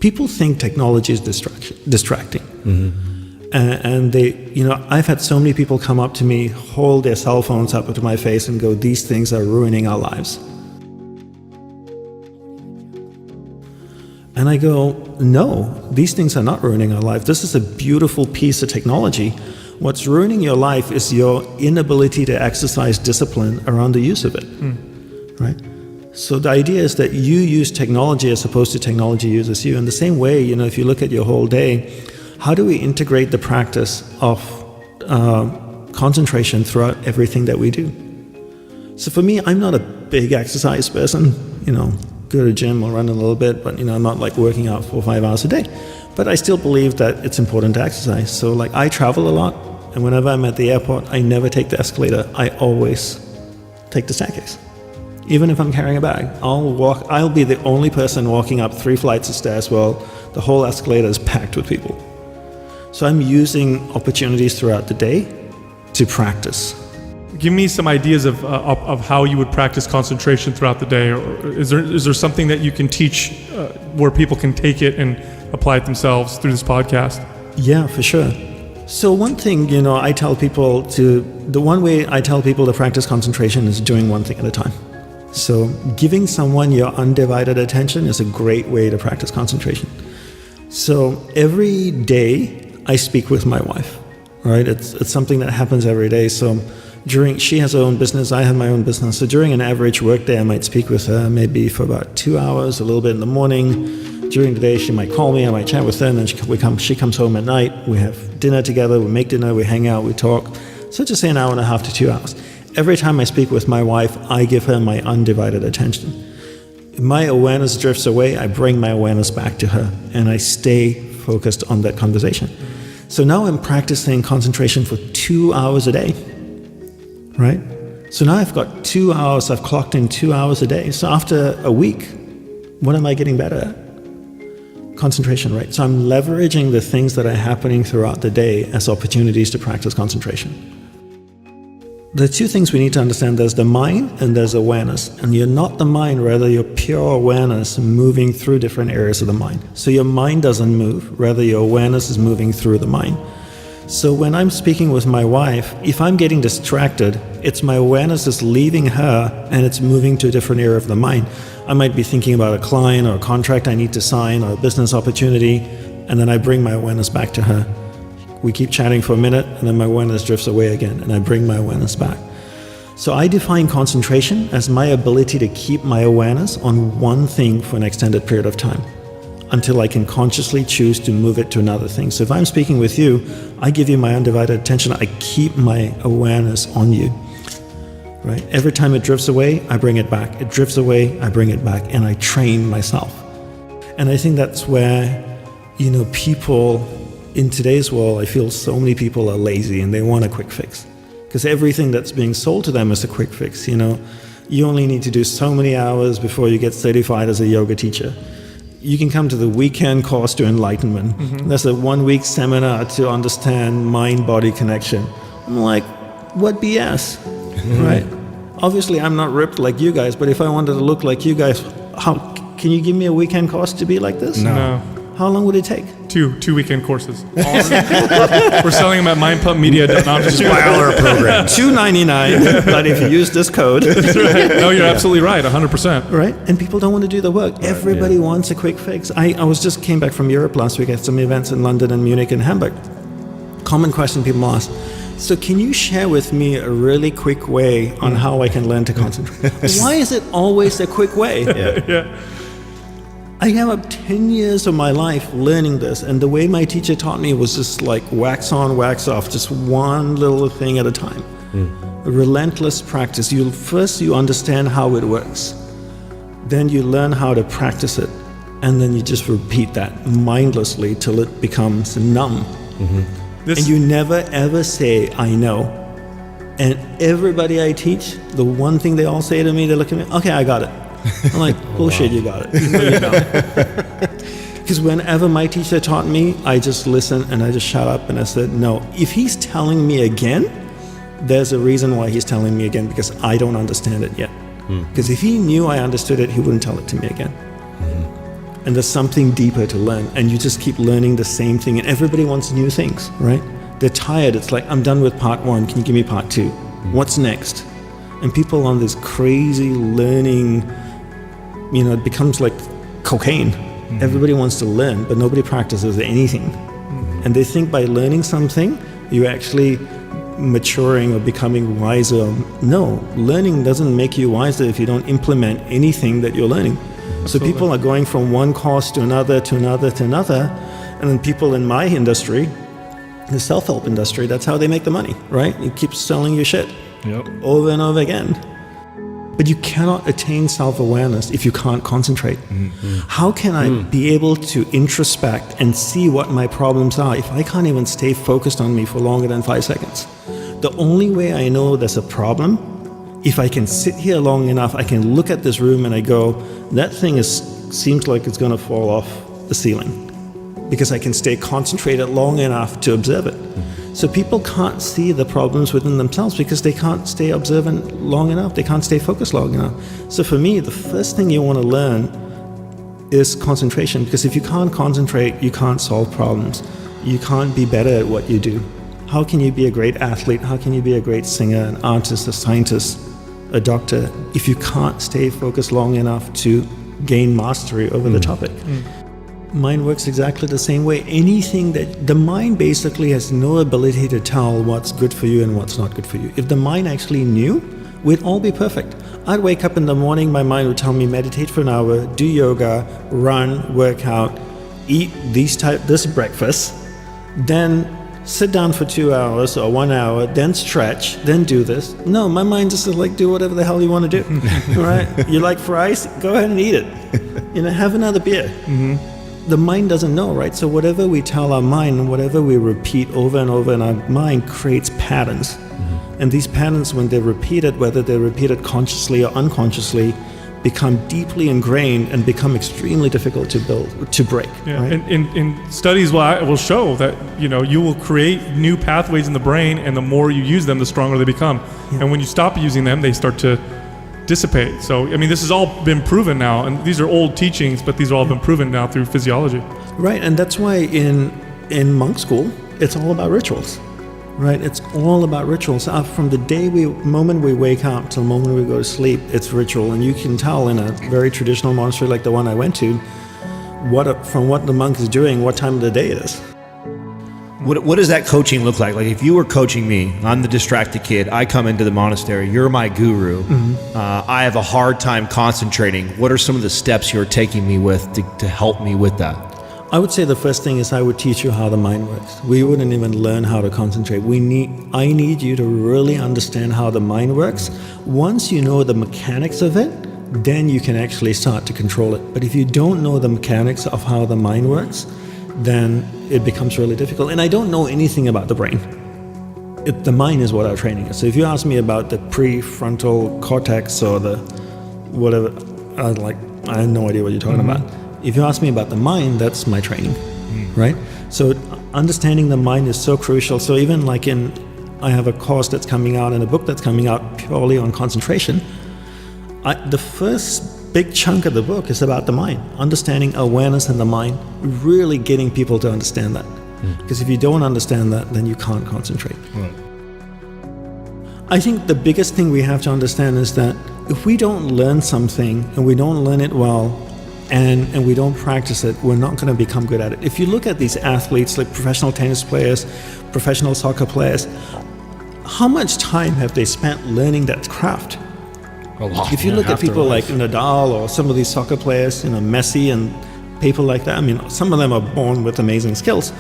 people think technology is distracting. And they, I've had so many people come up to me, hold their cell phones up to my face and go, these things are ruining our lives. And I go, no, these things are not ruining our life. This is a beautiful piece of technology. What's ruining your life is your inability to exercise discipline around the use of it, right? So the idea is that you use technology as opposed to technology uses you. In the same way, if you look at your whole day, how do we integrate the practice of concentration throughout everything that we do? So for me, I'm not a big exercise person, go to the gym or run a little bit, but I'm not like working out 4 or 5 hours a day. But I still believe that it's important to exercise. So like I travel a lot, and whenever I'm at the airport, I never take the escalator. I always take the staircase. Even if I'm carrying a bag, I'll be the only person walking up 3 flights of stairs while the whole escalator is packed with people. So I'm using opportunities throughout the day to practice. Give me some ideas of how you would practice concentration throughout the day. Or is there something that you can teach where people can take it and apply it themselves through this podcast? Yeah, for sure. So one thing, I tell people the one way I tell people to practice concentration is doing one thing at a time. So giving someone your undivided attention is a great way to practice concentration. So every day I speak with my wife, right? It's something that happens every day. So she has her own business, I have my own business. So during an average work day, I might speak with her maybe for about 2 hours, a little bit in the morning. During the day, she might call me, I might chat with her, and then she comes home at night. We have dinner together, we make dinner, we hang out, we talk. So just say an hour and a half to 2 hours. Every time I speak with my wife, I give her my undivided attention. If my awareness drifts away, I bring my awareness back to her, and I stay focused on that conversation. So now I'm practicing concentration for 2 hours a day. Right? So now I've got 2 hours, I've clocked in 2 hours a day. So after a week, what am I getting better at? Concentration, right? So I'm leveraging the things that are happening throughout the day as opportunities to practice concentration. There are 2 things we need to understand. There's the mind and there's awareness. And you're not the mind, rather you're pure awareness moving through different areas of the mind. So your mind doesn't move, rather your awareness is moving through the mind. So when I'm speaking with my wife, if I'm getting distracted, it's my awareness is leaving her and it's moving to a different area of the mind. I might be thinking about a client or a contract I need to sign or a business opportunity, and then I bring my awareness back to her. We keep chatting for a minute, and then my awareness drifts away again, and I bring my awareness back. So I define concentration as my ability to keep my awareness on one thing for an extended period of time, until I can consciously choose to move it to another thing. So if I'm speaking with you, I give you my undivided attention, I keep my awareness on you, right? Every time it drifts away, I bring it back. It drifts away, I bring it back, and I train myself. And I think that's where, people in today's world, I feel so many people are lazy and they want a quick fix. Because everything that's being sold to them is a quick fix, You only need to do so many hours before you get certified as a yoga teacher. You can come to the weekend course to enlightenment. There's a 1-week seminar to understand mind-body connection. I'm like, what BS, right? Obviously, I'm not ripped like you guys, but if I wanted to look like you guys, can you give me a weekend course to be like this? No. How long would it take? Two weekend courses. We're selling them at mindpumpmedia.com. Just buy all our programs. $2.99, but if you use this code. That's right. No, you're absolutely right, 100%. Right? And people don't want to do the work. Everybody wants a quick fix. I came back from Europe last week. I had some events in London and Munich and Hamburg. Common question people ask. So can you share with me a really quick way on how I can learn to concentrate? Why is it always a quick way? Yeah. I have up 10 years of my life learning this, and the way my teacher taught me was just like wax on, wax off, just one little thing at a time. A relentless practice. You understand how it works. Then you learn how to practice it, and then you just repeat that mindlessly till it becomes numb. And you never ever say, I know. And everybody I teach, the one thing they all say to me, they look at me, okay, I got it. I'm like, bullshit, you got it. No, you don't. Because whenever my teacher taught me, I just listened and I just shut up and I said, no, if he's telling me again, there's a reason why he's telling me again, because I don't understand it yet. Because if he knew I understood it, he wouldn't tell it to me again. and there's something deeper to learn, and you just keep learning the same thing, and everybody wants new things, right? They're tired. It's like, I'm done with part 1. Can you give me part 2? What's next? And people on this crazy learning, it becomes like cocaine. Everybody wants to learn, but nobody practices anything. And they think by learning something, you're actually maturing or becoming wiser. No, learning doesn't make you wiser if you don't implement anything that you're learning. So people are going from one course to another, to another, to another. And then people in my industry, the self-help industry, that's how they make the money, right? You keep selling your shit over and over again. But you cannot attain self-awareness if you can't concentrate. How can I be able to introspect and see what my problems are if I can't even stay focused on me for longer than 5 seconds? The only way I know there's a problem, if I can sit here long enough, I can look at this room and I go, that thing seems like it's gonna fall off the ceiling. Because I can stay concentrated long enough to observe it. So people can't see the problems within themselves because they can't stay observant long enough. They can't stay focused long enough. So for me, the first thing you want to learn is concentration, because if you can't concentrate, you can't solve problems. You can't be better at what you do. How can you be a great athlete? How can you be a great singer, an artist, a scientist, a doctor, if you can't stay focused long enough to gain mastery over the topic? Mind works exactly the same way. Anything that the mind basically has no ability to tell what's good for you and what's not good for you. If the mind actually knew, we'd all be perfect. I'd wake up in the morning, my mind would tell me meditate for an hour, do yoga, run, work out, eat this breakfast, then sit down for 2 hours or 1 hour, then stretch, then do this. No, my mind just is like, do whatever the hell you want to do. Right? You like fries? Go ahead and eat it. Have another beer. The mind doesn't know, right? So whatever we tell our mind, whatever we repeat over and over in our mind creates patterns. And these patterns, when they're repeated, whether they're repeated consciously or unconsciously, become deeply ingrained and become extremely difficult to break. Yeah. Right? And studies will show that you will create new pathways in the brain, and the more you use them, the stronger they become. Yeah. And when you stop using them, they start to dissipate. So this has all been proven now, and these are old teachings, but these have all been proven now through physiology. Right, and that's why in monk school, it's all about rituals. Right, it's all about rituals. From the moment we wake up till the moment we go to sleep, it's ritual, and you can tell in a very traditional monastery like the one I went to, from what the monk is doing, what time of the day it is. What does that coaching look like? Like if you were coaching me, I'm the distracted kid, I come into the monastery, you're my guru, I have a hard time concentrating. What are some of the steps you're taking me with to help me with that? I would say the first thing is I would teach you how the mind works. We wouldn't even learn how to concentrate. I need you to really understand how the mind works. Once you know the mechanics of it, then you can actually start to control it. But if you don't know the mechanics of how the mind works, then it becomes really difficult. And I don't know anything about the brain. The mind is what our training is. So if you ask me about the prefrontal cortex or the whatever, I have no idea what you're talking about. If you ask me about the mind, that's my training, right? So understanding the mind is so crucial. So even I have a course that's coming out and a book that's coming out purely on concentration. The first big chunk of the book is about the mind, understanding awareness in the mind, really getting people to understand that. Because if you don't understand that, then you can't concentrate. Right. I think the biggest thing we have to understand is that if we don't learn something and we don't learn it well, and we don't practice it, we're not going to become good at it. If you look at these athletes, like professional tennis players, professional soccer players, how much time have they spent learning that craft? A lot. If you look at people like Nadal or some of these soccer players, Messi and people like that, some of them are born with amazing skills,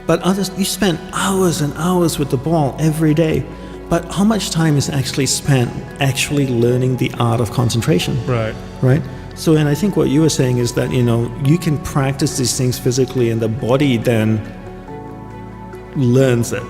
but others, you spend hours and hours with the ball every day. But how much time is actually spent actually learning the art of concentration? Right? So, and I think what you were saying is that, you can practice these things physically and the body then learns it.